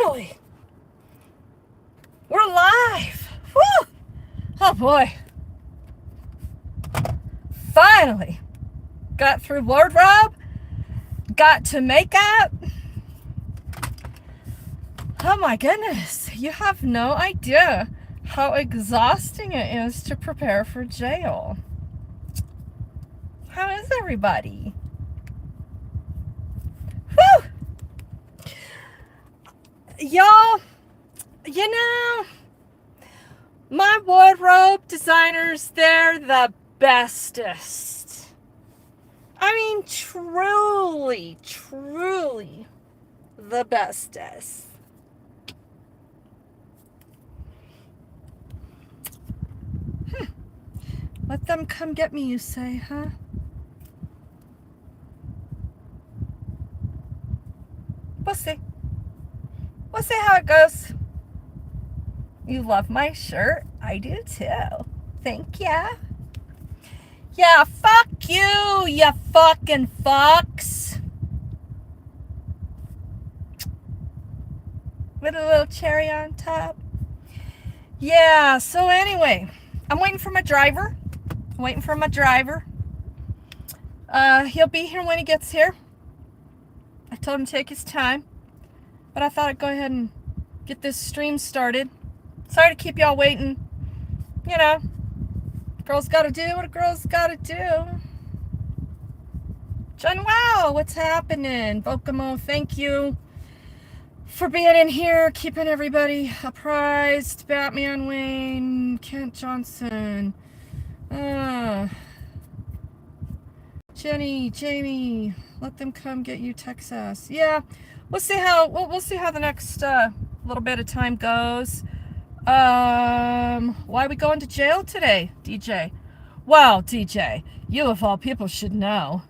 Finally! We're live! Woo! Oh boy. Finally! Got through wardrobe, got to makeup. Oh my goodness, you have no idea how exhausting it is to prepare for jail. How is everybody? Woo! Y'all, you know, my wardrobe designers, they're the bestest. I mean, truly, truly the bestest. Let them come get me, you say, huh? We'll see. We'll see how it goes. You love my shirt? I do too. Thank ya. Yeah, fuck you, you fucking fucks. With a little cherry on top. Yeah, so anyway, I'm waiting for my driver. He'll be here when he gets here. I told him to take his time. But I thought I'd go ahead and get this stream started. Sorry to keep y'all waiting. You know, girls gotta do what a girl's gotta do. John, wow, what's happening? Bokamo, thank you for being in here, keeping everybody apprised. Batman Wayne, Kent Johnson, Jenny, Jamie, let them come get you, Texas. Yeah, we'll see how the next little bit of time goes. Why are we going to jail today, DJ? Well, DJ, you of all people should know.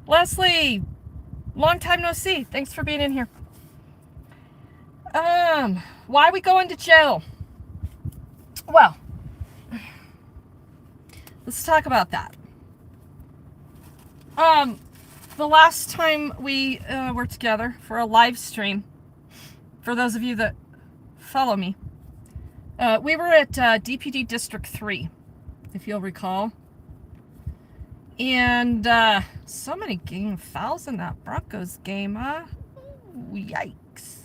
Leslie, long time no see. Thanks for being in here. Why are we going to jail? Well, let's talk about that. The last time we were together for a live stream, for those of you that follow me, we were at DPD District 3, if you'll recall. And so many game fouls in that Broncos game, huh? Ooh, yikes.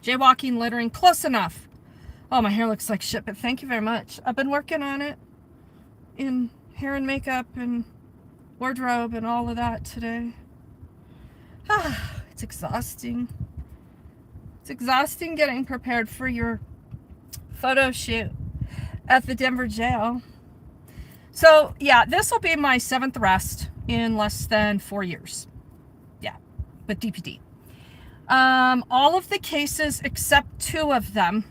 Jaywalking, littering, close enough. Oh, my hair looks like shit, but thank you very much. I've been working on it in hair and makeup and wardrobe and all of that today. It's exhausting. It's exhausting getting prepared for your photo shoot at the Denver jail. So yeah, this will be my 7th arrest in less than 4 years. Yeah, with DPD. All of the cases except 2 of them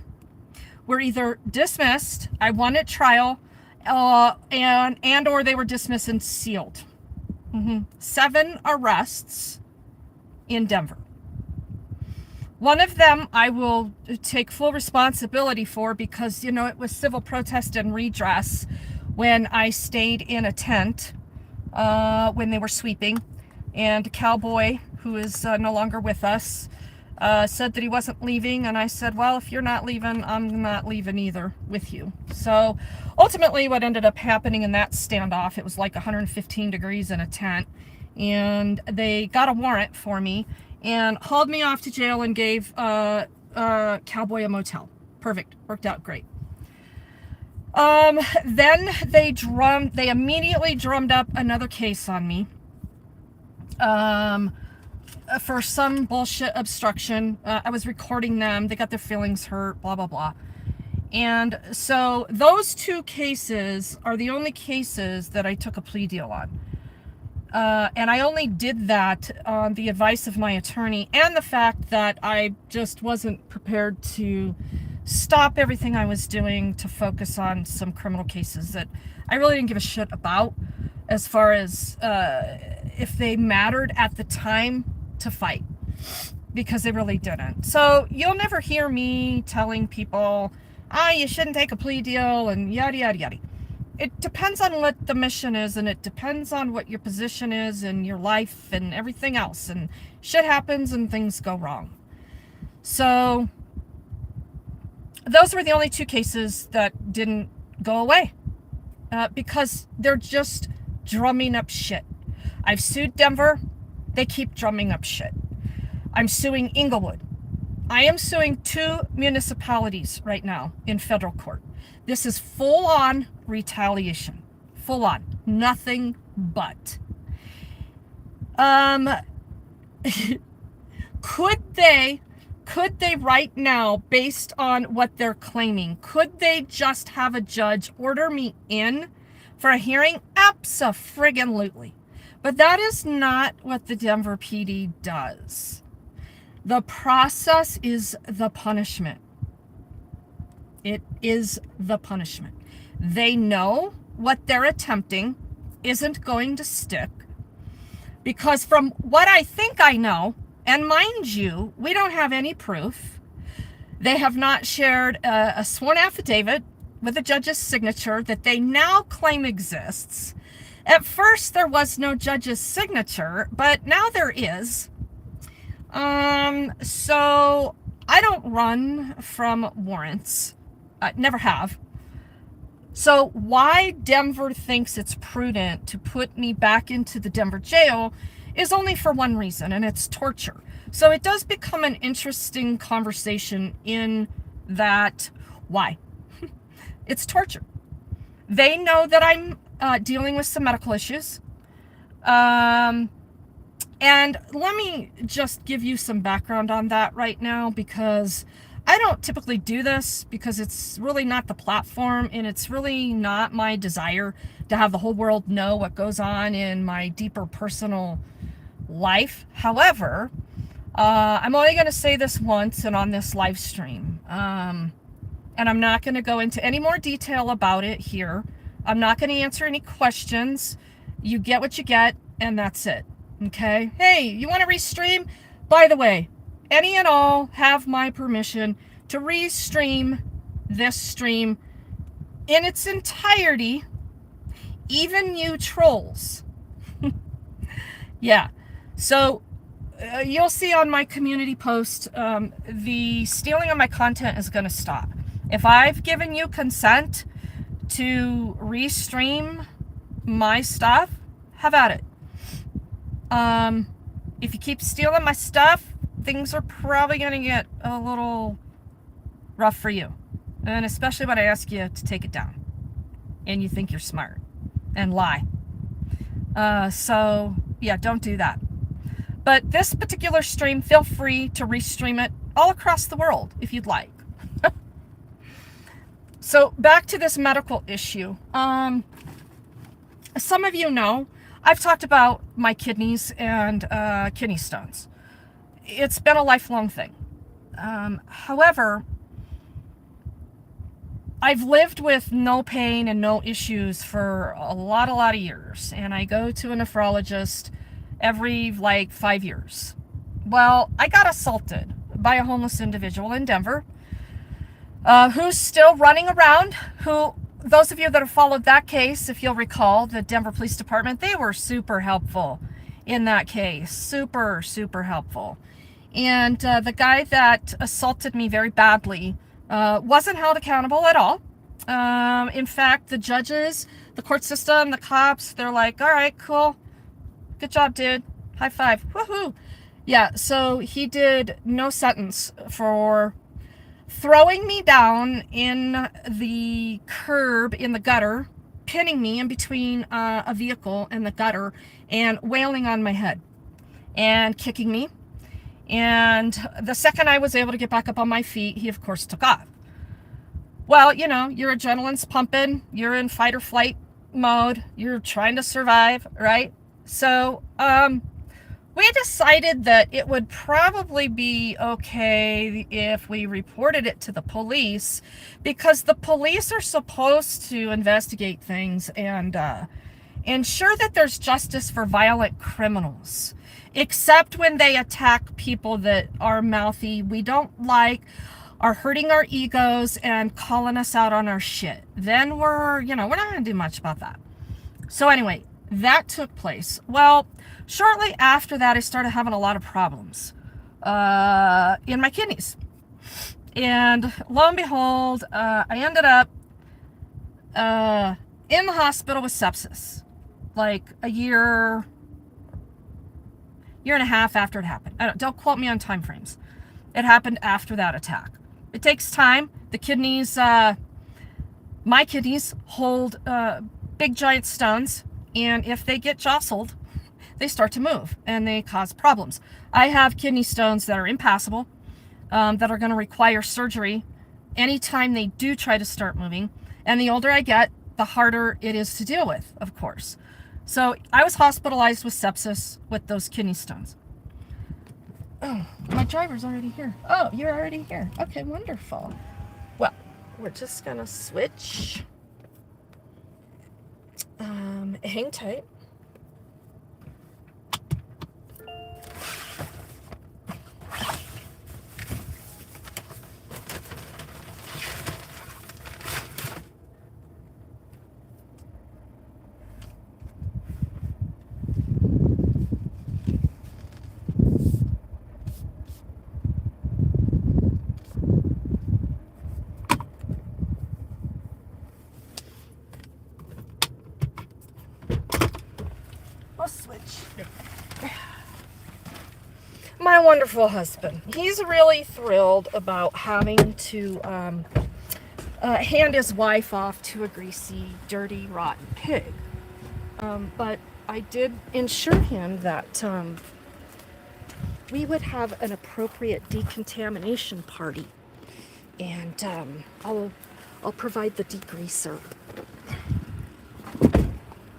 were either dismissed, I won at trial, and or they were dismissed and sealed. 7 arrests in Denver. One of them I will take full responsibility for because, you know, it was civil protest and redress when I stayed in a tent when they were sweeping. And a cowboy who is no longer with us said that he wasn't leaving. And I said, well, if you're not leaving, I'm not leaving either with you. So ultimately what ended up happening in that standoff, it was like 115 degrees in a tent. And they got a warrant for me and hauled me off to jail and gave Cowboy a motel. Perfect. Worked out great. Then they immediately drummed up another case on me for some bullshit obstruction. I was recording them. They got their feelings hurt, blah, blah, blah. And so those 2 cases are the only cases that I took a plea deal on. And I only did that on the advice of my attorney and the fact that I just wasn't prepared to stop everything I was doing to focus on some criminal cases that I really didn't give a shit about as far as if they mattered at the time to fight, because they really didn't. So you'll never hear me telling people, you shouldn't take a plea deal and yada, yada, yada. it depends on what the mission is, and it depends on what your position is in your life and everything else, and shit happens and things go wrong. So those were the only two cases that didn't go away, because they're just drumming up shit. I've sued Denver. They keep drumming up shit. I'm suing Inglewood. I am suing 2 municipalities right now in federal court. This is full-on retaliation. Full-on. Nothing but. Could they right now, based on what they're claiming, could they just have a judge order me in for a hearing? Abso-friggin-lutely. But that is not what the Denver PD does. The process is the punishment. It is the punishment. They know what they're attempting isn't going to stick, because from what I think I know, and mind you, we don't have any proof. They have not shared a sworn affidavit with a judge's signature that they now claim exists. At first, there was no judge's signature, but now there is. So I don't run from warrants. Never have. So why Denver thinks it's prudent to put me back into the Denver jail is only for one reason, and it's torture. So it does become an interesting conversation in that, why? It's torture. They know that I'm dealing with some medical issues. And let me just give you some background on that right now, because I don't typically do this, because it's really not the platform, and it's really not my desire to have the whole world know what goes on in my deeper personal life. However, I'm only going to say this once and on this live stream. And I'm not going to go into any more detail about it here. I'm not going to answer any questions. You get what you get, and that's it. Okay? Hey, you want to restream? By the way, any and all have my permission to restream this stream in its entirety, even you trolls. Yeah. So you'll see on my community post, the stealing of my content is going to stop. If I've given you consent to restream my stuff, have at it. If you keep stealing my stuff, things are probably going to get a little rough for you. And especially when I ask you to take it down and you think you're smart and lie. So yeah, don't do that. But this particular stream, feel free to restream it all across the world if you'd like. So back to this medical issue. Some of you know, I've talked about my kidneys and kidney stones. It's been a lifelong thing. However, I've lived with no pain and no issues for a lot of years, and I go to a nephrologist every 5 years. Well, I got assaulted by a homeless individual in Denver, who's still running around, who, those of you that have followed that case, if you'll recall, the Denver Police Department, they were super helpful in that case. Super, super helpful. And the guy that assaulted me very badly wasn't held accountable at all. In fact, the judges, the court system, the cops, they're like, all right, cool. Good job, dude. High five. Woohoo. Yeah, so he did no sentence for throwing me down in the curb in the gutter, pinning me in between a vehicle and the gutter, and wailing on my head and kicking me. And the second I was able to get back up on my feet, he of course took off. Well, you know, your adrenaline's pumping, you're in fight or flight mode, you're trying to survive, right? So we decided that it would probably be okay if we reported it to the police, because the police are supposed to investigate things and ensure that there's justice for violent criminals, except when they attack people that are mouthy, we don't like, are hurting our egos and calling us out on our shit, then we're not going to do much about that. So anyway, that took place. Well, shortly after that, I started having a lot of problems in my kidneys. And lo and behold, I ended up in the hospital with sepsis, like a year and a half after it happened. Don't quote me on time frames. It happened after that attack. It takes time. The kidneys, my kidneys hold big giant stones, and if they get jostled, they start to move and they cause problems. I have kidney stones that are impassable, that are going to require surgery anytime they do try to start moving. And the older I get, the harder it is to deal with, of course. So I was hospitalized with sepsis with those kidney stones. Oh, my driver's already here. Oh, you're already here. Okay, wonderful. Well, we're just going to switch. Hang tight. My wonderful husband, he's really thrilled about having to hand his wife off to a greasy, dirty, rotten pig. But I did ensure him that we would have an appropriate decontamination party, and I'll provide the degreaser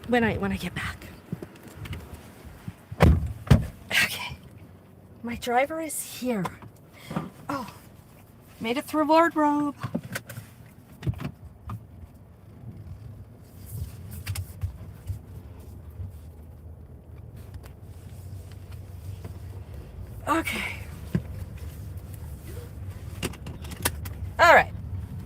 when I get back. My driver is here. Oh, made it through wardrobe. Okay. All right.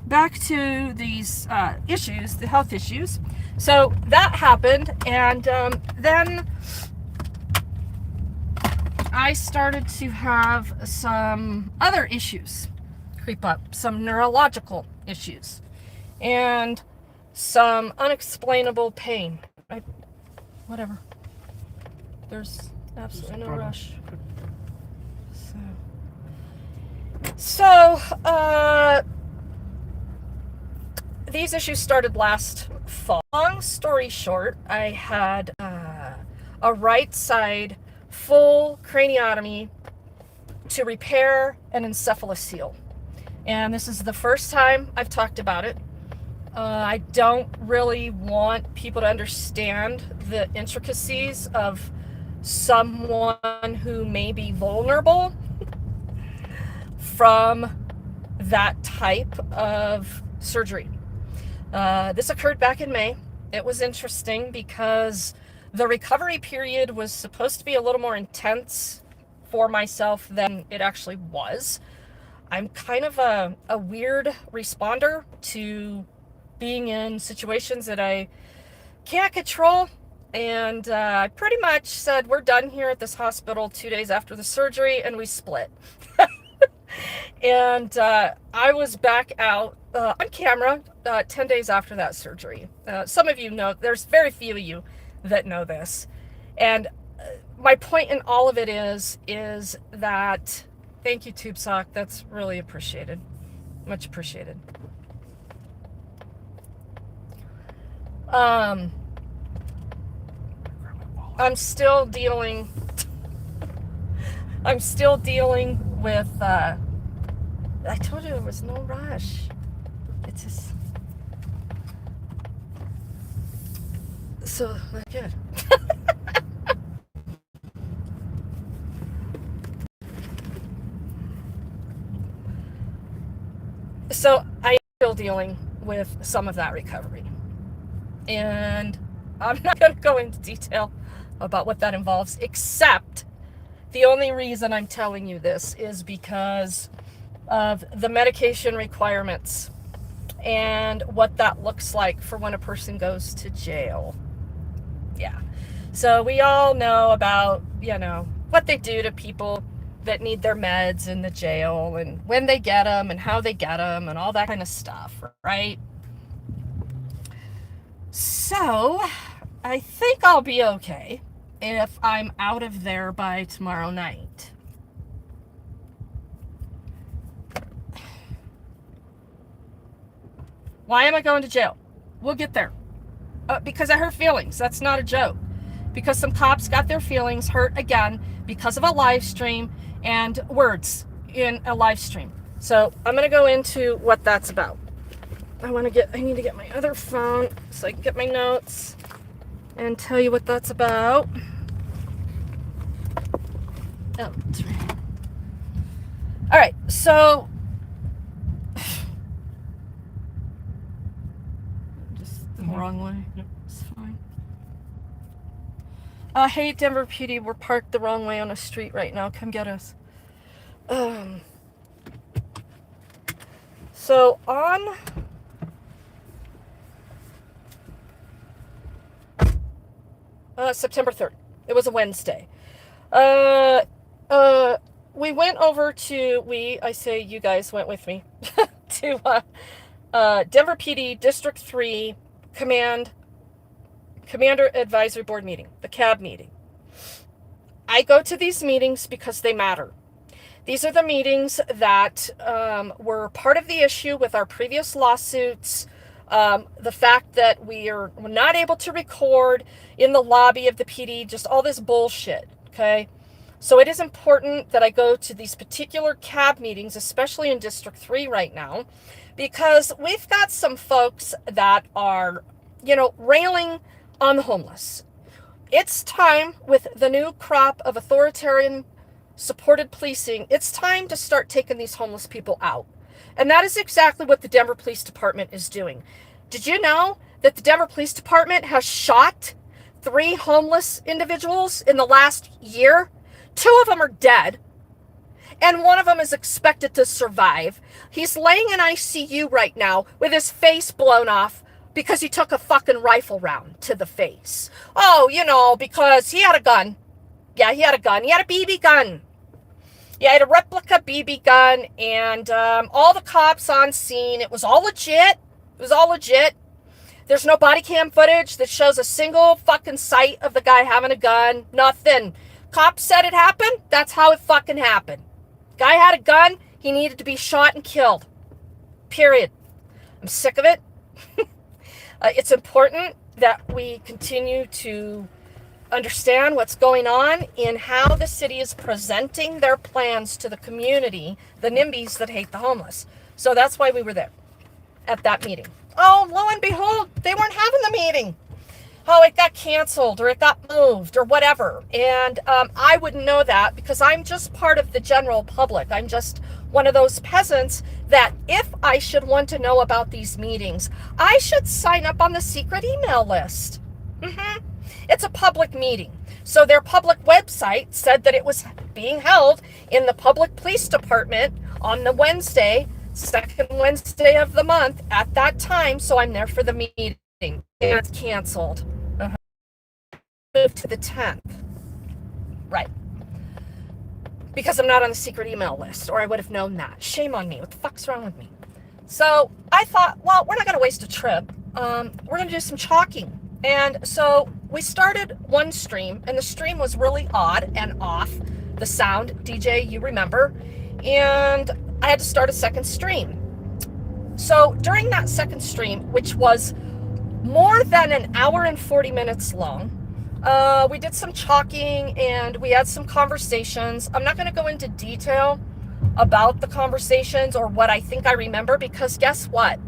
Back to these issues, the health issues. So that happened, and then I started to have some other issues creep up, some neurological issues, and some unexplainable pain. Whatever. There's absolutely no rush. So, these issues started last fall. Long story short, I had a right side full craniotomy to repair an encephalocele. And this is the first time I've talked about it. I don't really want people to understand the intricacies of someone who may be vulnerable from that type of surgery. This occurred back in May. It was interesting because the recovery period was supposed to be a little more intense for myself than it actually was. I'm kind of a weird responder to being in situations that I can't control. And I pretty much said, we're done here at this hospital 2 days after the surgery, and we split. And I was back out on camera 10 days after that surgery. Some of you know, there's very few of you that know this. And my point in all of it is that, thank you, Tube Sock, that's really appreciated. Much appreciated. I'm still dealing with, I told you there was no rush. It's just, so, good. So I am still dealing with some of that recovery. And I'm not going to go into detail about what that involves, except the only reason I'm telling you this is because of the medication requirements and what that looks like for when a person goes to jail. Yeah. So we all know about, what they do to people that need their meds in the jail and when they get them and how they get them and all that kind of stuff, right? So I think I'll be okay if I'm out of there by tomorrow night. Why am I going to jail? We'll get there. Because I hurt feelings. That's not a joke. Because some cops got their feelings hurt again because of a live stream and words in a live stream. So I'm going to go into what that's about. I need to get my other phone so I can get my notes and tell you what that's about. Oh, that's right. All right, so just the wrong way. Yep. It's fine. Hey, Denver PD, we're parked the wrong way on a street right now. Come get us. So on September 3rd, it was a Wednesday. We went over to, I say you guys went with me, to Denver PD District 3 Commander Advisory Board meeting, the CAB meeting. I go to these meetings because they matter. These are the meetings that were part of the issue with our previous lawsuits. The fact that we're not able to record in the lobby of the PD, just all this bullshit, okay? So it is important that I go to these particular CAB meetings, especially in District 3 right now, because we've got some folks that are, railing on the homeless. It's time with the new crop of authoritarian supported policing, it's time to start taking these homeless people out. And that is exactly what the Denver Police Department is doing. Did you know that the Denver Police Department has shot 3 homeless individuals in the last year? 2 of them are dead, and 1 of them is expected to survive. He's laying in ICU right now with his face blown off because he took a fucking rifle round to the face. Oh, because he had a gun. Yeah, he had a gun. He had a BB gun. Yeah, he had a replica BB gun, and all the cops on scene. It was all legit. There's no body cam footage that shows a single fucking sight of the guy having a gun. Nothing. Cops said it happened. That's how it fucking happened. Guy had a gun. He needed to be shot and killed. Period. I'm sick of it. It's important that we continue to understand what's going on in how the city is presenting their plans to the community, the NIMBYs that hate the homeless. So that's why we were there at that meeting. Oh, lo and behold, they weren't having the meeting. Oh, it got canceled or it got moved or whatever. And I wouldn't know that because I'm just part of the general public. I'm just one of those peasants that if I should want to know about these meetings, I should sign up on the secret email list. It's a public meeting. So their public website said that it was being held in the public police department on the Wednesday, second Wednesday of the month at that time. So I'm there for the meeting. And it's canceled. Moved to the 10th. Right. Because I'm not on the secret email list, or I would have known that. Shame on me. What the fuck's wrong with me? So I thought, well, we're not going to waste a trip. We're going to do some chalking. And so we started one stream, and the stream was really odd and off. The sound, DJ, you remember. And I had to start a second stream. So during that second stream, which was more than an hour and 40 minutes long, we did some chalking and we had some conversations. I'm not going to go into detail about the conversations or what I think I remember, because guess what?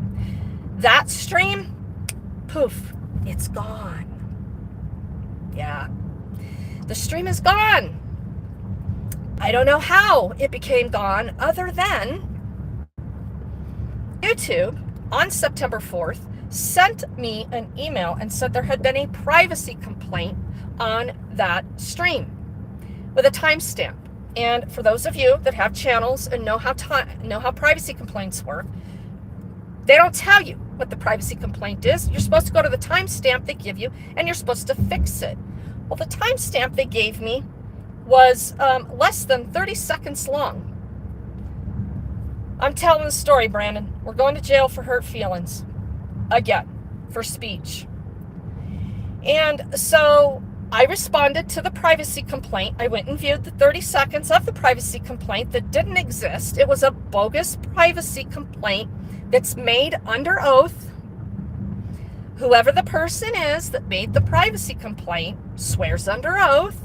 That stream, poof, it's gone. Yeah, the stream is gone. I don't know how it became gone other than YouTube on September 4th sent me an email and said there had been a privacy complaint on that stream with a timestamp. And for those of you that have channels and know how privacy complaints work, they don't tell you what the privacy complaint is. You're supposed to go to the timestamp they give you, and you're supposed to fix it. Well, the timestamp they gave me was less than 30 seconds long. I'm telling the story, Brandon. We're going to jail for hurt feelings. Again, for speech. And so I responded to the privacy complaint. I went and viewed the 30 seconds of the privacy complaint that didn't exist. It was a bogus privacy complaint that's made under oath. Whoever the person is that made the privacy complaint swears under oath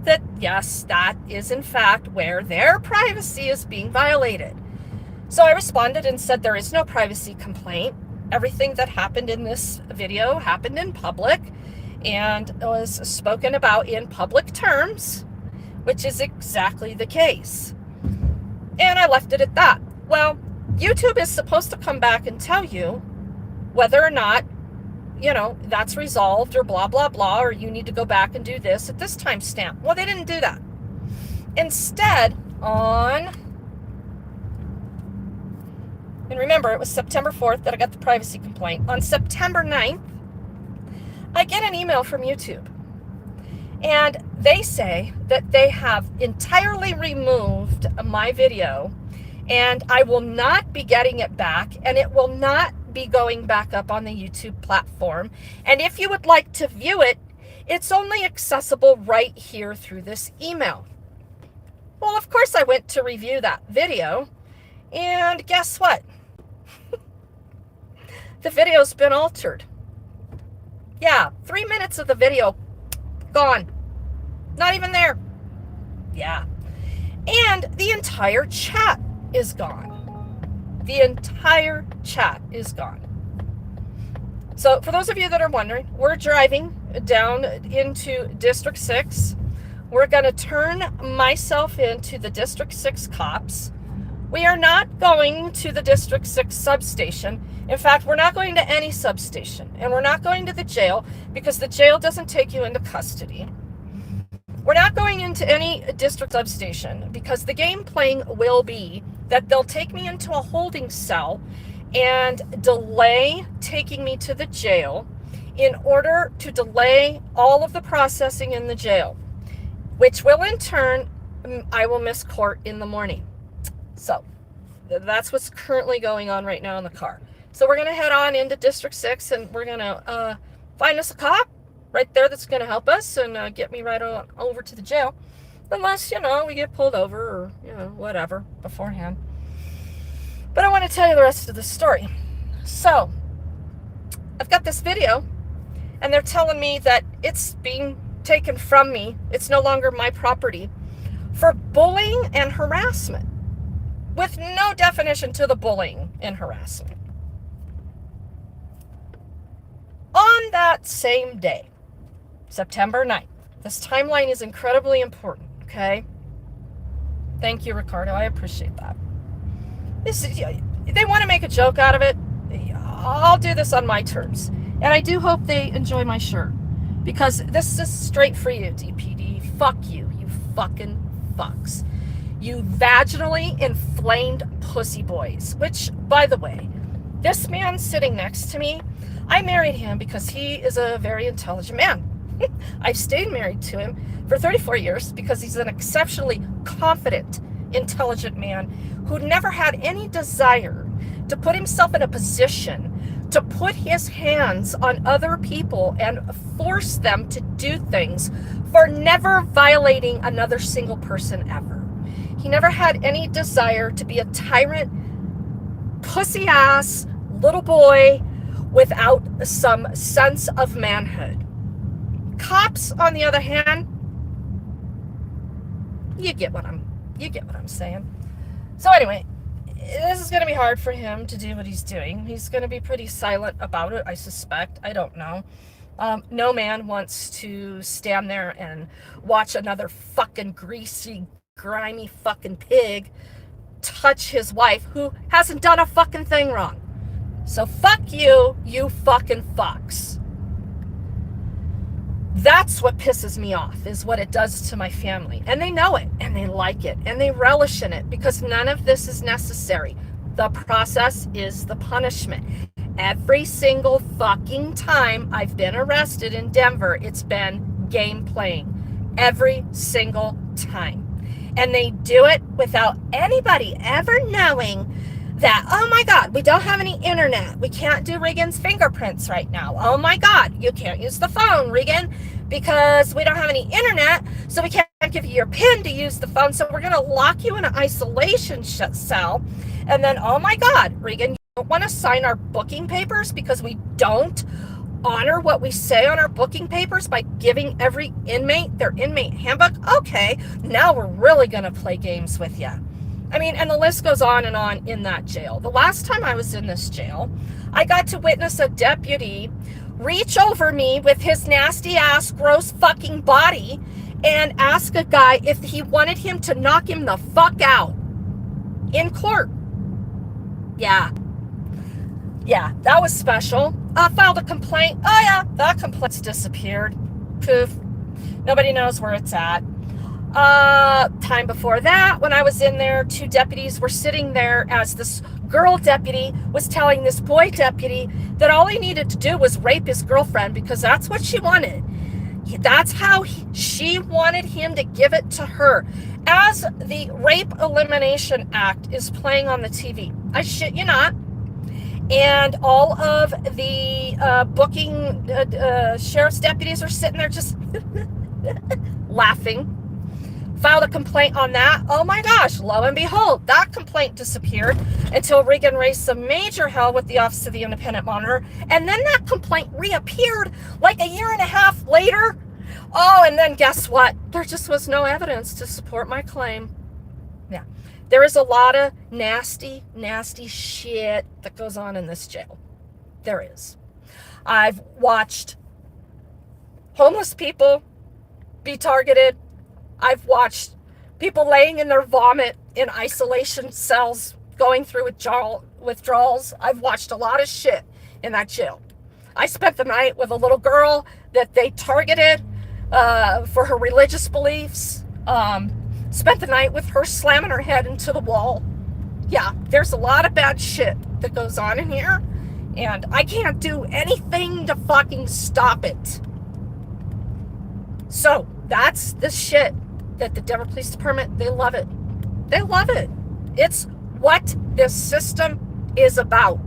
that, yes, that is in fact where their privacy is being violated. So I responded and said there is no privacy complaint. Everything that happened in this video happened in public and was spoken about in public terms, which is exactly the case. And I left it at that. Well, YouTube is supposed to come back and tell you whether or not, that's resolved or blah, blah, blah, or you need to go back and do this at this timestamp. Well, they didn't do that. Instead, and remember, it was September 4th that I got the privacy complaint. On September 9th, I get an email from YouTube. And they say that they have entirely removed my video, and I will not be getting it back, and it will not be going back up on the YouTube platform. And if you would like to view it, it's only accessible right here through this email. Well, of course, I went to review that video, and guess what? The video's been altered. Yeah, 3 minutes of the video gone. Not even there. Yeah. And the entire chat is gone. The entire chat is gone. So for those of you that are wondering, we're driving down into District 6. We're going to turn myself into the District 6 cops. We are not going to the District 6 substation. In fact, we're not going to any substation. And we're not going to the jail because the jail doesn't take you into custody. We're not going into any district substation because the game playing will be that they'll take me into a holding cell and delay taking me to the jail in order to delay all of the processing in the jail, which will in turn, I will miss court in the morning. So that's what's currently going on right now in the car. So we're going to head on into District 6 and we're going to find us a cop right there that's going to help us and get me right on over to the jail. Unless, we get pulled over or, whatever beforehand. But I want to tell you the rest of the story. So I've got this video and they're telling me that it's being taken from me. It's no longer my property for bullying and harassment with no definition to the bullying and harassment. On that same day, September 9th, this timeline is incredibly important, okay? Thank you, Ricardo. I appreciate that. They want to make a joke out of it. I'll do this on my terms. And I do hope they enjoy my shirt. Because this is straight for you, DPD. Fuck you, you fucking fucks. You vaginally inflamed pussy boys. Which, by the way, this man sitting next to me, I married him because he is a very intelligent man. I've stayed married to him for 34 years because he's an exceptionally confident, intelligent man who never had any desire to put himself in a position to put his hands on other people and force them to do things for never violating another single person ever. He never had any desire to be a tyrant, pussy-ass little boy without some sense of manhood. Cops, on the other hand, you get what I'm saying. So anyway, this is going to be hard for him to do what he's doing. He's going to be pretty silent about it, I suspect. I don't know. No man wants to stand there and watch another fucking greasy, grimy fucking pig touch his wife who hasn't done a fucking thing wrong. So fuck you, you fucking fucks. That's what pisses me off, is what it does to my family. And they know it, and they like it, and they relish in it, because none of this is necessary. The process is the punishment. Every single fucking time I've been arrested in Denver, it's been game playing. Every single time. And they do it without anybody ever knowing that, oh my God, we don't have any internet. We can't do Regan's fingerprints right now. Oh my God, you can't use the phone, Regan, because we don't have any internet, so we can't give you your PIN to use the phone, so we're going to lock you in an isolation cell. And then, oh my God, Regan, you don't want to sign our booking papers because we don't honor what we say on our booking papers by giving every inmate their inmate handbook? Okay, now we're really going to play games with you. I mean, and the list goes on and on in that jail. The last time I was in this jail, I got to witness a deputy reach over me with his nasty ass, gross fucking body and ask a guy if he wanted him to knock him the fuck out in court. Yeah, that was special. I filed a complaint. Oh yeah, that complaint's disappeared. Poof. Nobody knows where it's at. Time before that, when I was in there, 2 deputies were sitting there as this girl deputy was telling this boy deputy that all he needed to do was rape his girlfriend because that's what she wanted. That's how she wanted him to give it to her. As the Rape Elimination Act is playing on the TV, I shit you not, and all of the booking sheriff's deputies are sitting there just laughing. Filed a complaint on that. Oh my gosh, lo and behold, that complaint disappeared until Regan raised some major hell with the Office of the Independent Monitor. And then that complaint reappeared like a year and a half later. Oh, and then guess what? There just was no evidence to support my claim. Yeah, there is a lot of nasty, nasty shit that goes on in this jail. There is. I've watched homeless people be targeted. I've watched people laying in their vomit in isolation cells going through withdrawals. I've watched a lot of shit in that jail. I spent the night with a little girl that they targeted for her religious beliefs. Spent the night with her slamming her head into the wall. Yeah, there's a lot of bad shit that goes on in here, and I can't do anything to fucking stop it. So that's the shit that the Denver Police Department, they love it. They love it. It's what this system is about.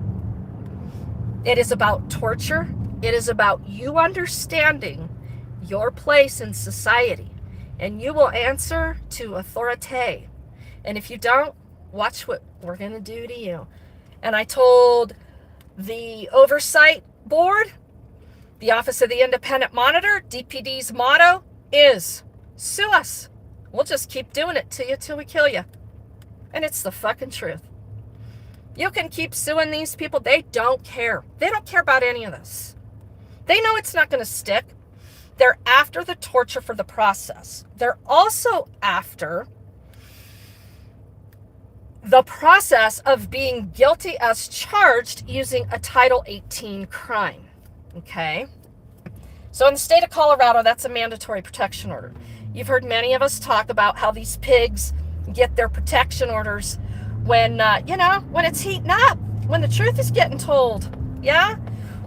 It is about torture. It is about you understanding your place in society, and you will answer to authority. And if you don't, watch what we're going to do to you. And I told the Oversight Board, the Office of the Independent Monitor, DPD's motto is sue us. We'll just keep doing it to you till we kill you. And it's the fucking truth. You can keep suing these people. They don't care. They don't care about any of this. They know it's not going to stick. They're after the torture for the process. They're also after the process of being guilty as charged using a Title 18 crime. Okay? So in the state of Colorado, that's a mandatory protection order. You've heard many of us talk about how these pigs get their protection orders when, when it's heating up, when the truth is getting told, yeah?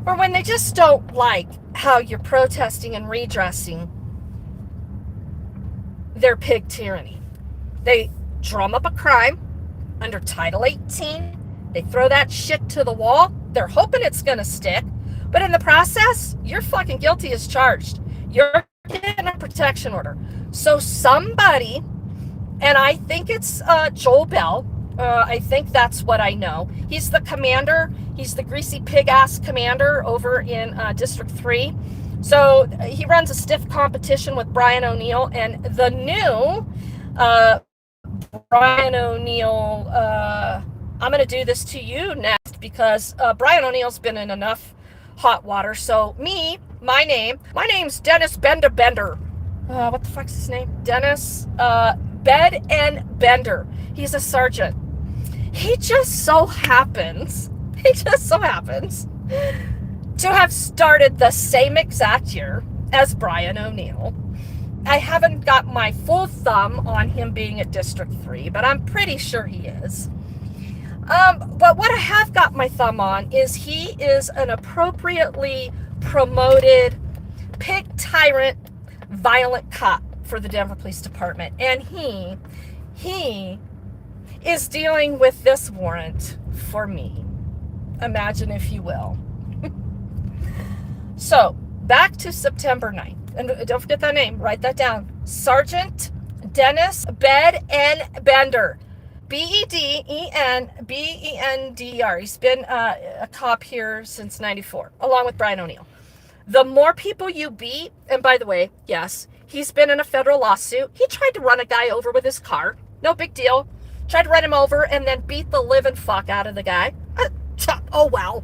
Or when they just don't like how you're protesting and redressing their pig tyranny. They drum up a crime under Title 18. They throw that shit to the wall. They're hoping it's going to stick. But in the process, you're fucking guilty as charged. You're getting a protection order. So somebody, and I think it's Joel Bell, I think that's what I know. He's the commander. He's the greasy pig-ass commander over in District 3. So he runs a stiff competition with Brian O'Neill. And the new Brian O'Neill, I'm going to do this to you next because Brian O'Neill's been in enough hot water. So my name's Dennis Bender. What the fuck's his name? Dennis Bed and Bender. He's a sergeant. He just so happens to have started the same exact year as Brian O'Neill. I haven't got my full thumb on him being at District 3, but I'm pretty sure he is. But what I have got my thumb on is he is an appropriately promoted pig tyrant, violent cop for the Denver Police Department. And he is dealing with this warrant for me. Imagine, if you will. So, back to September 9th. And don't forget that name. Write that down. Sergeant Dennis Bed N. Bender. Bedenbender. He's been a cop here since 94, along with Brian O'Neill. The more people you beat, and by the way, yes, he's been in a federal lawsuit. He tried to run a guy over with his car. No big deal. Tried to run him over and then beat the living fuck out of the guy. Oh, well.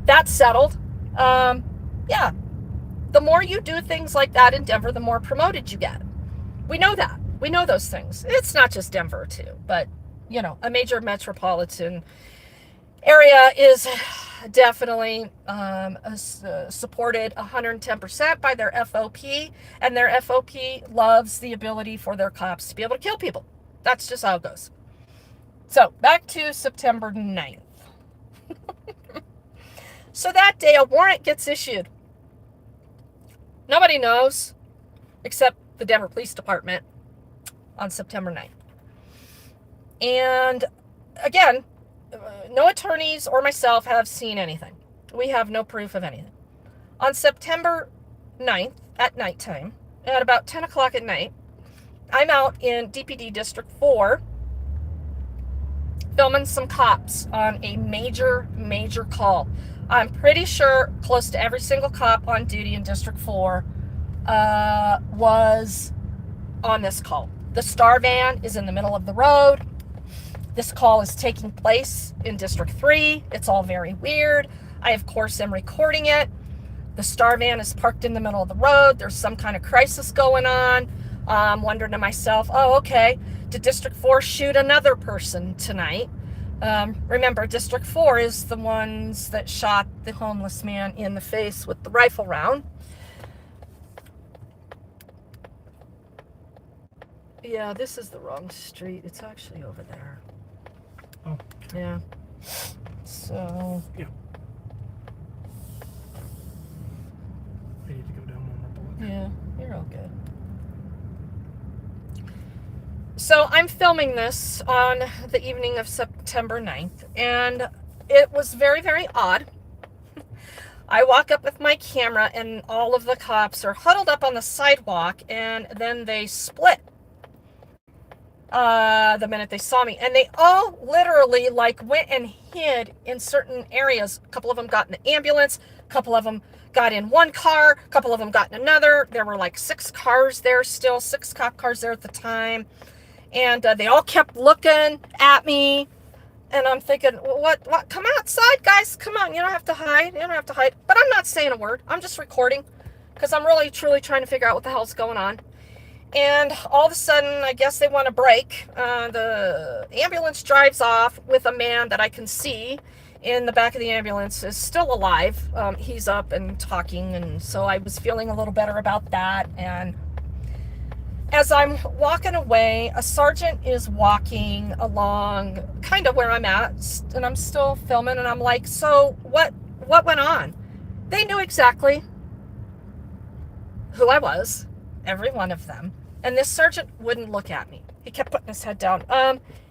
That's settled. Yeah. The more you do things like that in Denver, the more promoted you get. We know that. We know those things. It's not just Denver, too. But, you know, a major metropolitan area is definitely supported 110% by their FOP. And their FOP loves the ability for their cops to be able to kill people. That's just how it goes. So, back to September 9th. So that day, a warrant gets issued. Nobody knows, except the Denver Police Department, on September 9th. And, again, no attorneys or myself have seen anything. We have no proof of anything. On September 9th, at nighttime, at about 10 o'clock at night, I'm out in DPD District 4 filming some cops on a major call. I'm pretty sure close to every single cop on duty in District 4 was on this call. The Star van is in the middle of the road. This call is taking place in District 3. It's all very weird. I, of course, am recording it. The Star van is parked in the middle of the road. There's some kind of crisis going on. I'm wondering to myself, oh, okay, did District 4 shoot another person tonight? Remember, District 4 is the ones that shot the homeless man in the face with the rifle round. Yeah, this is the wrong street. It's actually over there. Oh. Yeah. So. Yeah. I need to go down one more block. Yeah, you're all good. So I'm filming this on the evening of September 9th, and it was very, very odd. I walk up with my camera, and all of the cops are huddled up on the sidewalk, and then they split the minute they saw me. And they all literally, like, went and hid in certain areas. A couple of them got in the ambulance. A couple of them got in one car. A couple of them got in another. There were, like, 6 cars there still, 6 cop cars there at the time. And they all kept looking at me. And I'm thinking, what? Come outside, guys. Come on. You don't have to hide. You don't have to hide. But I'm not saying a word. I'm just recording. Because I'm really, truly trying to figure out what the hell's going on. And all of a sudden, I guess they want a break. The ambulance drives off with a man that I can see in the back of the ambulance is still alive. He's up and talking. And so I was feeling a little better about that. And as I'm walking away, a sergeant is walking along kind of where I'm at, and I'm still filming, and I'm like, so what went on? They knew exactly who I was, every one of them, and this sergeant wouldn't look at me. He kept putting his head down.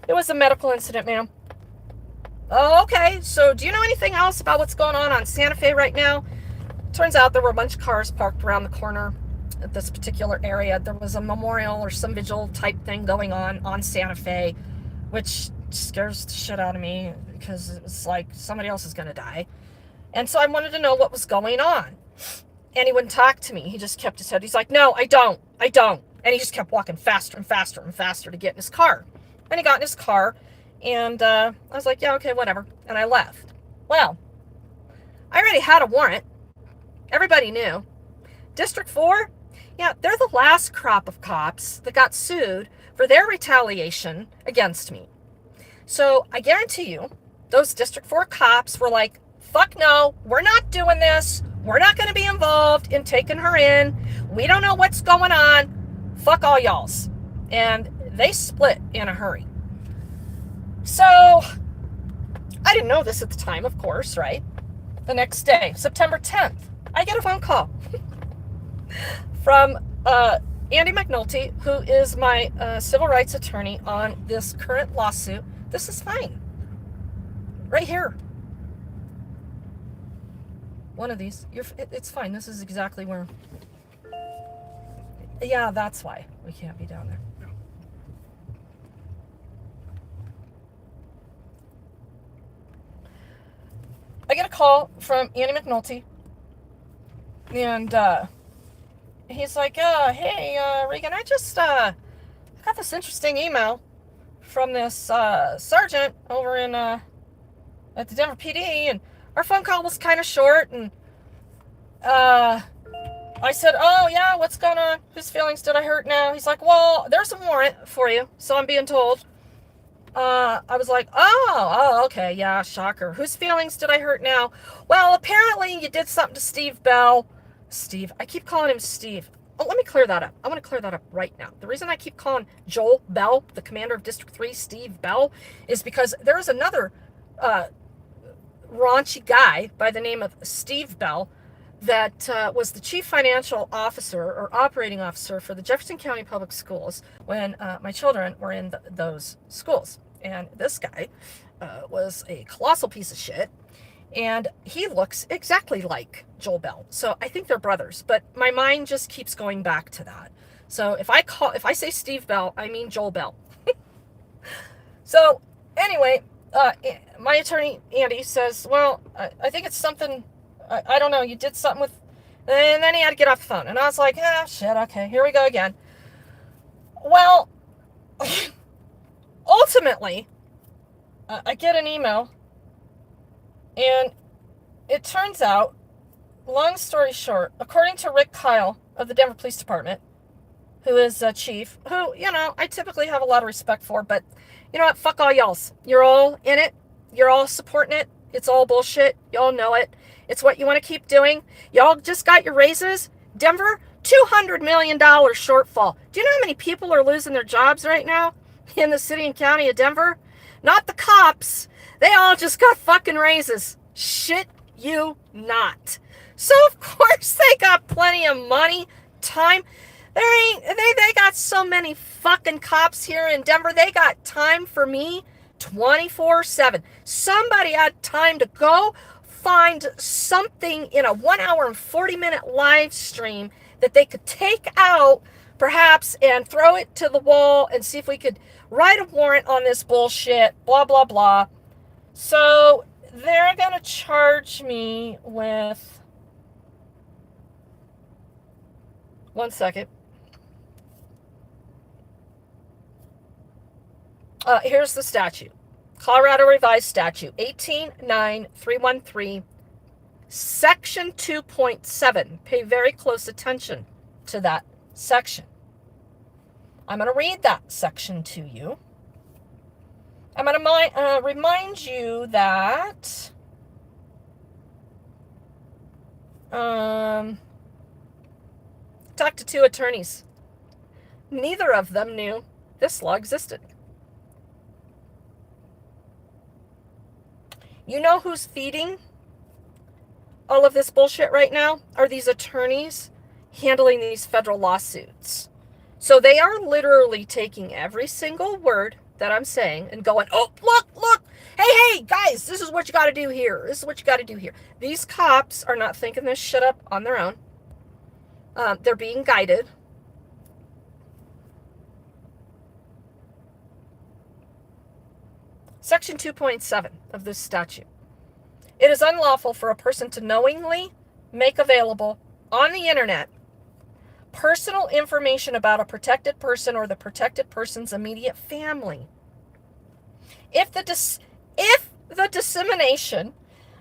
It was a medical incident, ma'am. Oh, okay, so do you know anything else about what's going on Santa Fe right now? Turns out there were a bunch of cars parked around the corner at this particular area. There was a memorial or some vigil type thing going on Santa Fe, which scares the shit out of me because it was like somebody else is going to die. And so I wanted to know what was going on. And he wouldn't talk to me. He just kept his head. He's like, no, I don't. And he just kept walking faster and faster and faster to get in his car. And he got in his car, and I was like, yeah, okay, whatever. And I left. Well, I already had a warrant. Everybody knew. District 4? Yeah, they're the last crop of cops that got sued for their retaliation against me. So I guarantee you, those District 4 cops were like, fuck no, we're not doing this. We're not going to be involved in taking her in. We don't know what's going on. Fuck all y'alls. And they split in a hurry. So, I didn't know this at the time, of course, right? The next day, September 10th, I get a phone call from Andy McNulty, who is my civil rights attorney on this current lawsuit. This is fine. Right here. One of these. It's fine. This is exactly where... Yeah, that's why we can't be down there. I get a call from Andy McNulty, and he's like, hey, Regan, I just got this interesting email from this sergeant over in at the Denver PD, and our phone call was kind of short, and I said, oh, yeah, what's going on? Whose feelings did I hurt now? He's like, well, there's a warrant for you, so I'm being told. I was like, oh, okay, yeah, shocker. Whose feelings did I hurt now? Well, apparently you did something to Steve Bell. Steve, I keep calling him Steve. Oh, let me clear that up. I want to clear that up right now. The reason I keep calling Joel Bell, the commander of District 3, Steve Bell, is because there is another raunchy guy by the name of Steve Bell that was the chief financial officer or operating officer for the Jefferson County Public Schools when my children were in those schools. And this guy was a colossal piece of shit, and he looks exactly like Joel Bell. So I think they're brothers, but my mind just keeps going back to that. So if I say Steve Bell, I mean Joel Bell. So anyway, my attorney Andy says, well, I think it's something. I don't know, you did something with... And then he had to get off the phone. And I was like, shit, okay, here we go again. Well, ultimately, I get an email, and it turns out, long story short, according to Rick Kyle of the Denver Police Department, who is a chief, who, I typically have a lot of respect for, but you know what, fuck all y'alls. You're all in it. You're all supporting it. It's all bullshit. Y'all know it. It's what you want to keep doing. Y'all just got your raises. Denver, $200 million shortfall. Do you know how many people are losing their jobs right now in the city and county of Denver? Not the cops. They all just got fucking raises. Shit you not. So of course they got plenty of money, time. They got so many fucking cops here in Denver. They got time for me 24/7. Somebody had time to go find something in a 1 hour and 40-minute live stream that they could take out perhaps and throw it to the wall and see if we could write a warrant on this bullshit, blah, blah, blah. So they're going to charge me with... One second. Here's the statute. Colorado Revised Statute 189313, Section 2.7. Pay very close attention to that section. I'm going to read that section to you. I'm going to remind you that talked to two attorneys. Neither of them knew this law existed. You know who's feeding all of this bullshit right now? Are these attorneys handling these federal lawsuits. So they are literally taking every single word that I'm saying and going, oh, look, hey, guys, this is what you got to do here. This is what you got to do here. These cops are not thinking this shit up on their own. They're being guided. Section 2.7 of this statute. It is unlawful for a person to knowingly make available on the internet personal information about a protected person or the protected person's immediate family. If the dissemination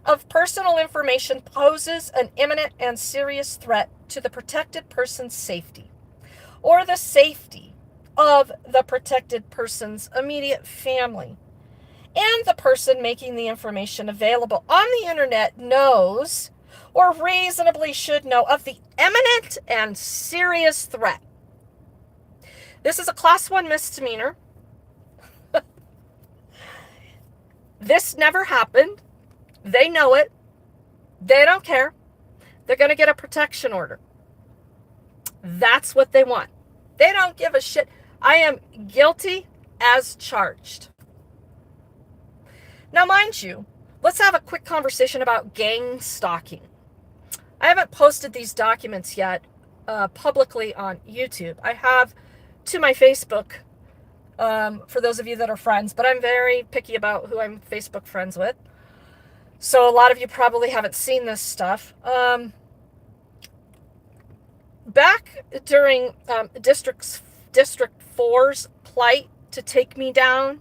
of personal information poses an imminent and serious threat to the protected person's safety or the safety of the protected person's immediate family, and the person making the information available on the internet knows or reasonably should know of the imminent and serious threat. This is a class 1 misdemeanor. This never happened. They know it. They don't care. They're going to get a protection order. That's what they want. They don't give a shit. I am guilty as charged. Now, mind you, let's have a quick conversation about gang stalking. I haven't posted these documents yet publicly on YouTube. I have to my Facebook, for those of you that are friends, but I'm very picky about who I'm Facebook friends with. So a lot of you probably haven't seen this stuff. Back during District 4's plight to take me down,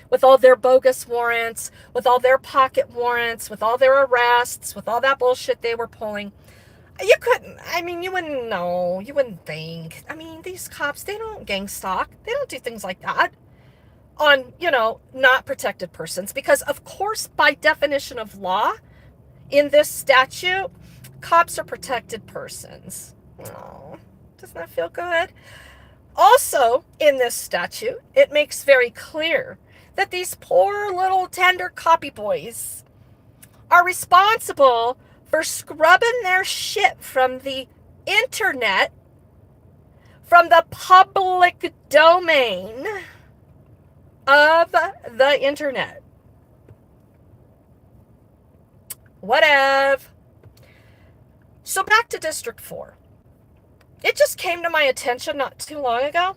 with all their bogus warrants, with all their pocket warrants, with all their arrests, with all that bullshit they were pulling, you wouldn't know. You wouldn't think. I mean, these cops, they don't gang stalk. They don't do things like that on, not protected persons. Because, of course, by definition of law, in this statute, cops are protected persons. Oh, doesn't that feel good? Also, in this statute, it makes very clear that these poor little tender copy boys are responsible for scrubbing their shit from the internet, from the public domain of the internet. Whatever. So back to District 4. It just came to my attention not too long ago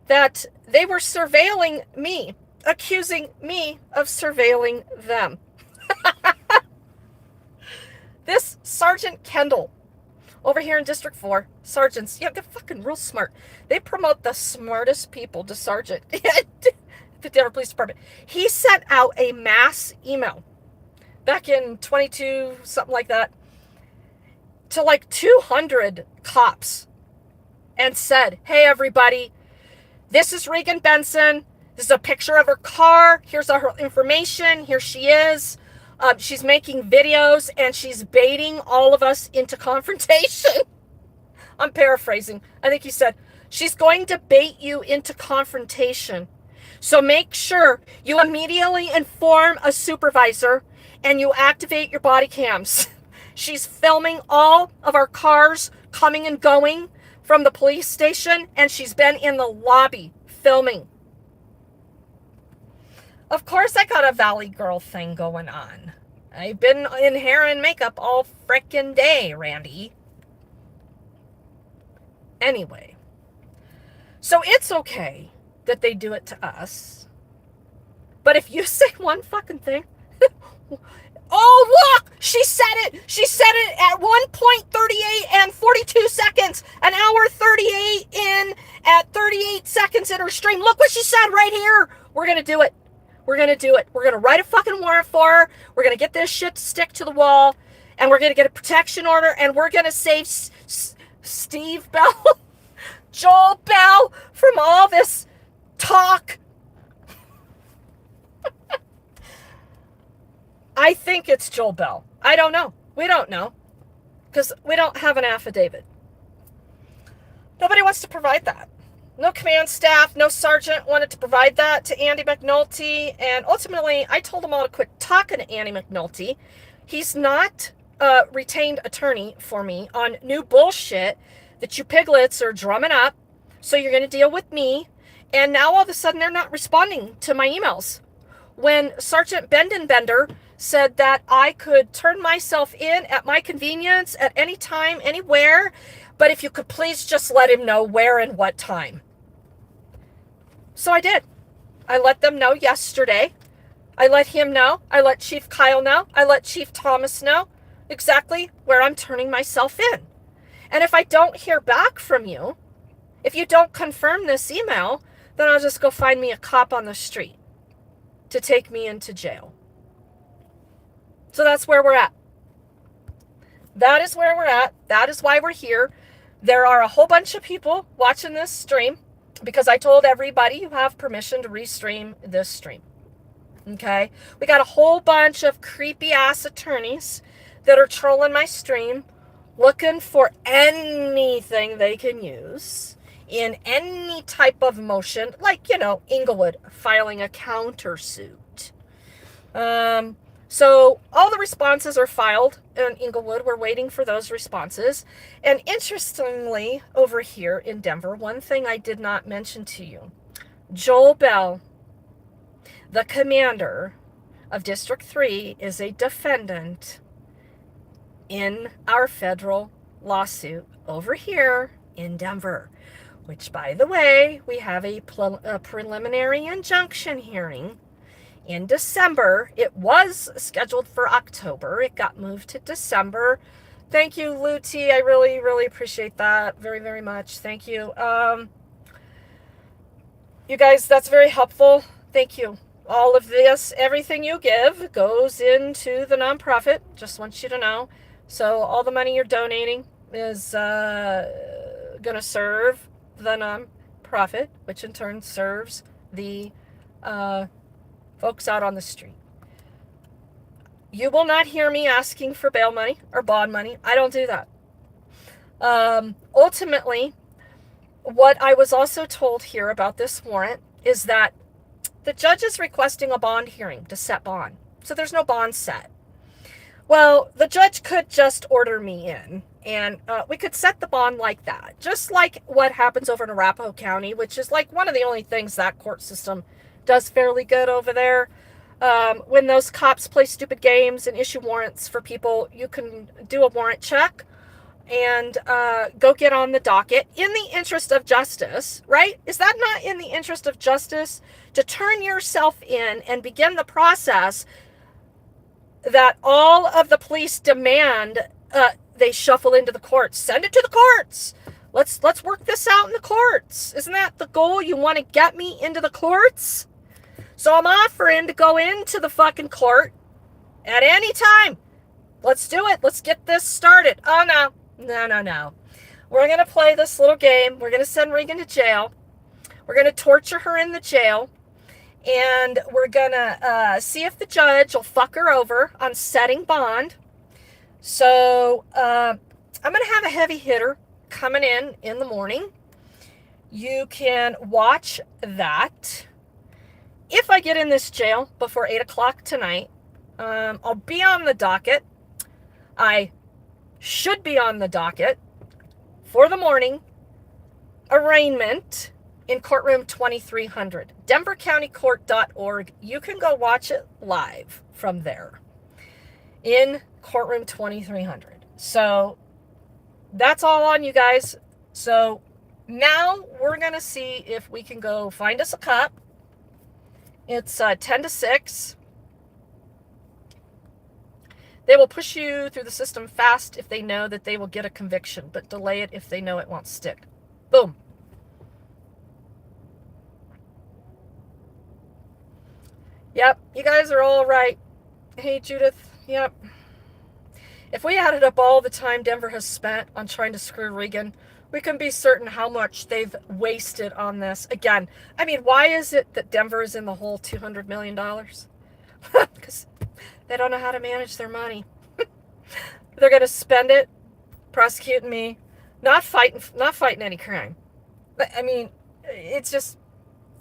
that they were surveilling me, accusing me of surveilling them. This Sergeant Kendall over here in District 4, sergeants, they're fucking real smart. They promote the smartest people to sergeant at the Denver Police Department. He sent out a mass email back in 22, something like that, to like 200 cops and said, hey, everybody, this is Regan Benson. This is a picture of her car. Here's her information. Here she is. She's making videos and she's baiting all of us into confrontation. I'm paraphrasing. I think he said, she's going to bait you into confrontation. So make sure you immediately inform a supervisor and you activate your body cams. She's filming all of our cars coming and going from the police station, and she's been in the lobby filming. Of course, I got a Valley Girl thing going on. I've been in hair and makeup all frickin' day, Randy. Anyway, so it's okay that they do it to us. But if you say one fucking thing, oh, look, she said it. She said it at 1.38 and 42 seconds, an hour 38 in at 38 seconds in her stream. Look what she said right here. We're going to do it. We're going to do it. We're going to write a fucking warrant for her. We're going to get this shit to stick to the wall, and we're going to get a protection order, and we're going to save Steve Bell, Joel Bell from all this talk. I think it's Joel Bell. I don't know. We don't know, because we don't have an affidavit. Nobody wants to provide that. No command staff, no sergeant wanted to provide that to Andy McNulty. And ultimately, I told them all to quit talking to Andy McNulty. He's not a retained attorney for me on new bullshit that you piglets are drumming up. So you're going to deal with me. And now all of a sudden, they're not responding to my emails. When Sergeant Bendenbender said that I could turn myself in at my convenience at any time, anywhere, but if you could please just let him know where and what time. So I did. I let them know yesterday. I let him know. I let Chief Kyle know. I let Chief Thomas know exactly where I'm turning myself in. And if I don't hear back from you, if you don't confirm this email, then I'll just go find me a cop on the street to take me into jail. So that's where we're at. That is where we're at. That is why we're here. There are a whole bunch of people watching this stream because I told everybody you have permission to restream this stream. Okay? We got a whole bunch of creepy ass attorneys that are trolling my stream, looking for anything they can use in any type of motion, like, Inglewood filing a countersuit. So all the responses are filed in Inglewood. We're waiting for those responses. And interestingly, over here in Denver, one thing I did not mention to you, Joel Bell, the commander of District 3, is a defendant in our federal lawsuit over here in Denver, which, by the way, we have a preliminary injunction hearing in December. It was scheduled for October. It got moved to December. Thank you, Luti. I really, really appreciate that very, very much. Thank you. You guys, that's very helpful. Thank you. All of this, everything you give goes into the nonprofit. Just want you to know. So all the money you're donating is going to serve the nonprofit, which in turn serves the folks out on the street. You will not hear me asking for bail money or bond money. I don't do that. Ultimately, what I was also told here about this warrant is that the judge is requesting a bond hearing to set bond. So there's no bond set. Well, the judge could just order me in, and we could set the bond like that. Just like what happens over in Arapahoe County, which is like one of the only things that court system does fairly good over there. When those cops play stupid games and issue warrants for people, you can do a warrant check and go get on the docket in the interest of justice, right? Is that not in the interest of justice to turn yourself in and begin the process that all of the police demand they shuffle into the courts? Send it to the courts. Let's work this out in the courts. Isn't that the goal? You want to get me into the courts? So I'm offering to go into the fucking court at any time. Let's do it. Let's get this started. Oh, no. No. We're going to play this little game. We're going to send Regan to jail. We're going to torture her in the jail. And we're going to see if the judge will fuck her over on setting bond. So I'm going to have a heavy hitter coming in the morning. You can watch that. If I get in this jail before 8 o'clock tonight, I'll be on the docket. I should be on the docket for the morning arraignment in courtroom 2300, denvercountycourt.org. You can go watch it live from there in courtroom 2300. So that's all on you guys. So now we're going to see if we can go find us a cop. It's 10 to 6. They will push you through the system fast if they know that they will get a conviction, but delay it if they know it won't stick. Boom. Yep, you guys are all right. Hey, Judith. Yep. If we added up all the time Denver has spent on trying to screw Regan, we can be certain how much they've wasted on this. Again, I mean, why is it that Denver is in the whole $200 million? Because they don't know how to manage their money. They're going to spend it prosecuting me, not fighting any crime. But, I mean, it's just,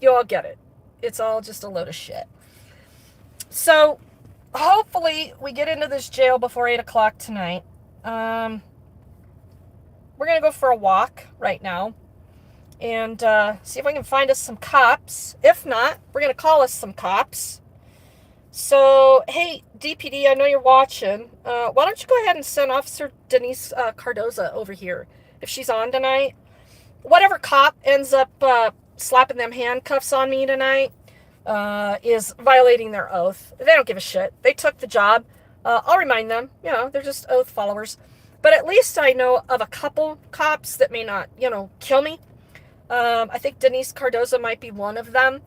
you all get it. It's all just a load of shit. So, hopefully, we get into this jail before 8 o'clock tonight. We're going to go for a walk right now and see if we can find us some cops. If not, we're going to call us some cops. So, hey, DPD, I know you're watching. Why don't you go ahead and send Officer Denise Cardoza over here if she's on tonight. Whatever cop ends up slapping them handcuffs on me tonight is violating their oath. They don't give a shit. They took the job. I'll remind them, they're just oath followers. But at least I know of a couple cops that may not, kill me. I think Denise Cardoza might be one of them.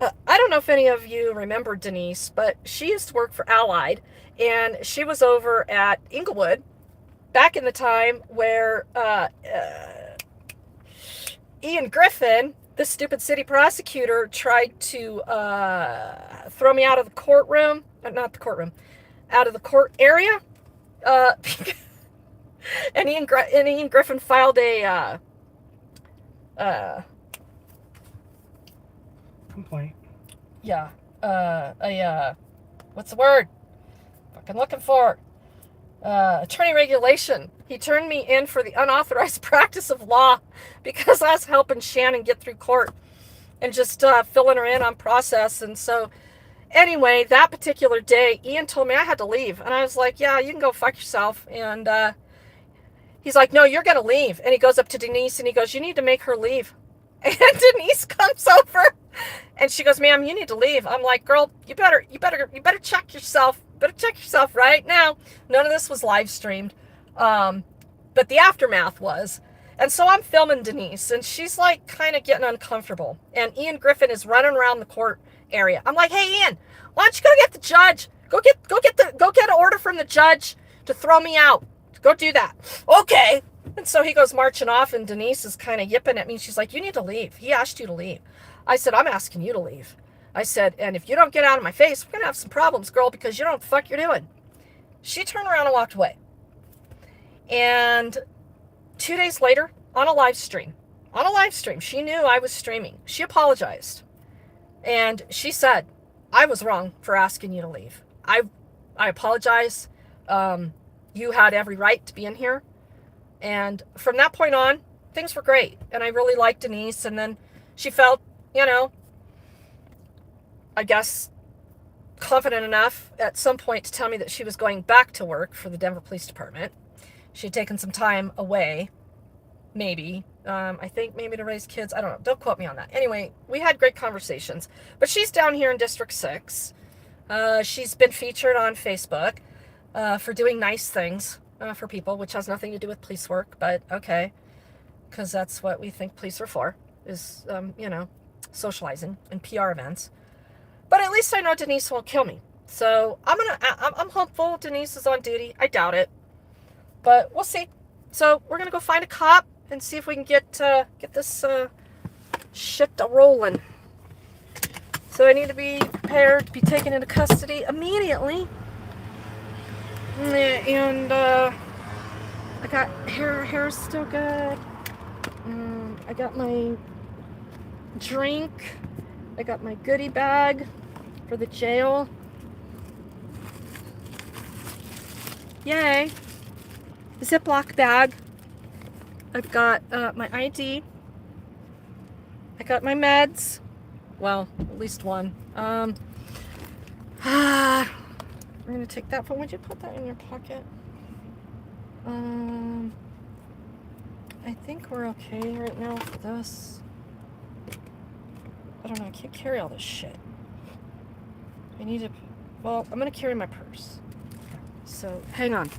I don't know if any of you remember Denise, but she used to work for Allied, and she was over at Inglewood back in the time where Ian Griffin, this stupid city prosecutor tried to throw me out of the courtroom, not the courtroom, out of the court area. And Ian Griffin filed a complaint. Yeah, what's the word? Fucking looking for attorney regulation. He turned me in for the unauthorized practice of law because I was helping Shannon get through court and just filling her in on process. And so anyway, that particular day, Ian told me I had to leave. And I was like, yeah, you can go fuck yourself. And he's like, no, you're going to leave. And he goes up to Denise and he goes, you need to make her leave. And Denise comes over and she goes, ma'am, you need to leave. I'm like, girl, you better check yourself. Better check yourself right now. None of this was live streamed. But the aftermath was. And so I'm filming Denise and she's like kind of getting uncomfortable. And Ian Griffin is running around the court area. I'm like, hey Ian, why don't you go get the judge? Go get an order from the judge to throw me out. Go do that. Okay. And so he goes marching off and Denise is kind of yipping at me. She's like, you need to leave. He asked you to leave. I said, I'm asking you to leave. I said, and if you don't get out of my face, we're going to have some problems, girl, because you don't know what the fuck you're doing. She turned around and walked away. And 2 days later, on a live stream, she knew I was streaming. She apologized. And she said, I was wrong for asking you to leave. I apologize. You had every right to be in here. And from that point on, things were great. And I really liked Denise. And then she felt, I guess, confident enough at some point to tell me that she was going back to work for the Denver Police Department. She had taken some time away, maybe. I think maybe to raise kids. I don't know. Don't quote me on that. Anyway, we had great conversations. But she's down here in District 6. She's been featured on Facebook for doing nice things for people, which has nothing to do with police work. But okay, because that's what we think police are for, is, socializing and PR events. But at least I know Denise won't kill me. So I'm hopeful Denise is on duty. I doubt it, but we'll see. So we're gonna go find a cop and see if we can get this shit rolling. So I need to be prepared to be taken into custody immediately. And I got hair's still good. I got my drink. I got my goodie bag for the jail. Yay. Ziploc bag. I've got my ID. I got my meds. Well, at least one. We're going to take that phone. Would you put that in your pocket? I think we're okay right now for this. I don't know. I can't carry all this shit. I need to... Well, I'm going to carry my purse. So, hang on.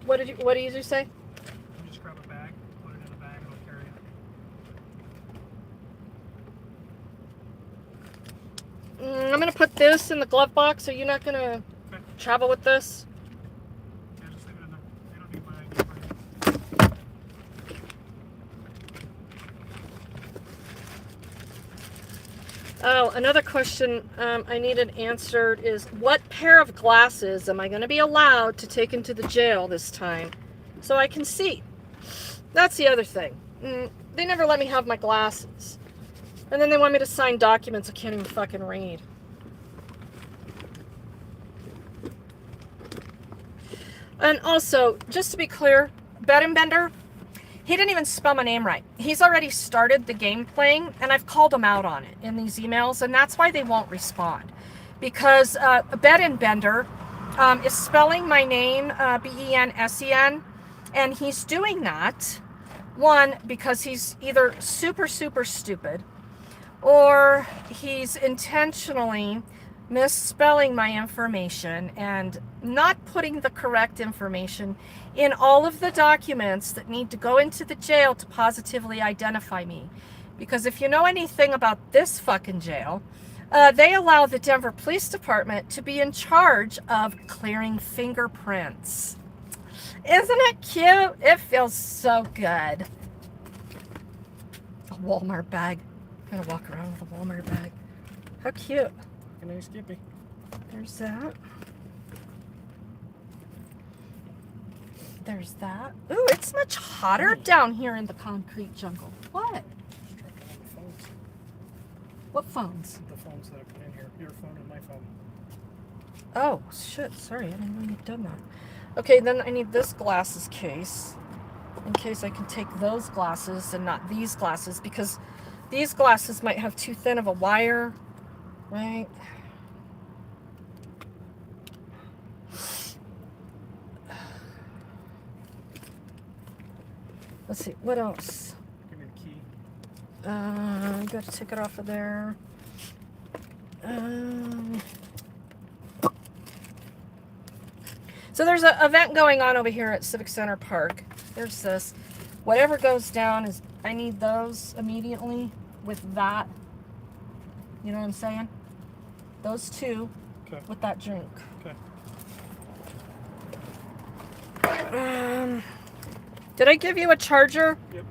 What did you say? You just grab a bag, put it in the bag, and I'll carry it. I'm going to put this in the glove box. Are you not going to travel with this? Yeah, just leave it in there. You don't need my ID. Oh, another question I needed answered is, what pair of glasses am I going to be allowed to take into the jail this time so I can see? That's the other thing. They never let me have my glasses. And then they want me to sign documents I can't even fucking read. And also, just to be clear, Bed and Bender, he didn't even spell my name right. He's already started the game playing, and I've called him out on it in these emails, and that's why they won't respond. Because Bed and Bender is spelling my name Bensen, and he's doing that, one, because he's either super, super stupid, or he's intentionally misspelling my information and not putting the correct information in all of the documents that need to go into the jail to positively identify me. Because if you know anything about this fucking jail, they allow the Denver Police Department to be in charge of clearing fingerprints. Isn't it cute? It feels so good. A Walmart bag. I'm gonna walk around with a Walmart bag. How cute. Can I skip it? There's that. There's that. Ooh, it's much hotter down here in the concrete jungle. What? Phones. What phones? The phones that I put in here. Your phone and my phone. Oh, shit. Sorry, I didn't know you'd done that. Okay, then I need this glasses case in case I can take those glasses and not these glasses, because these glasses might have too thin of a wire, right? Let's see, what else? Give me the key. I got to take it off of there. So there's an event going on over here at Civic Center Park. There's this. Whatever goes down is, I need those immediately with that. You know what I'm saying? Those two Okay. with that drink. Okay. Did I give you a charger? Yep.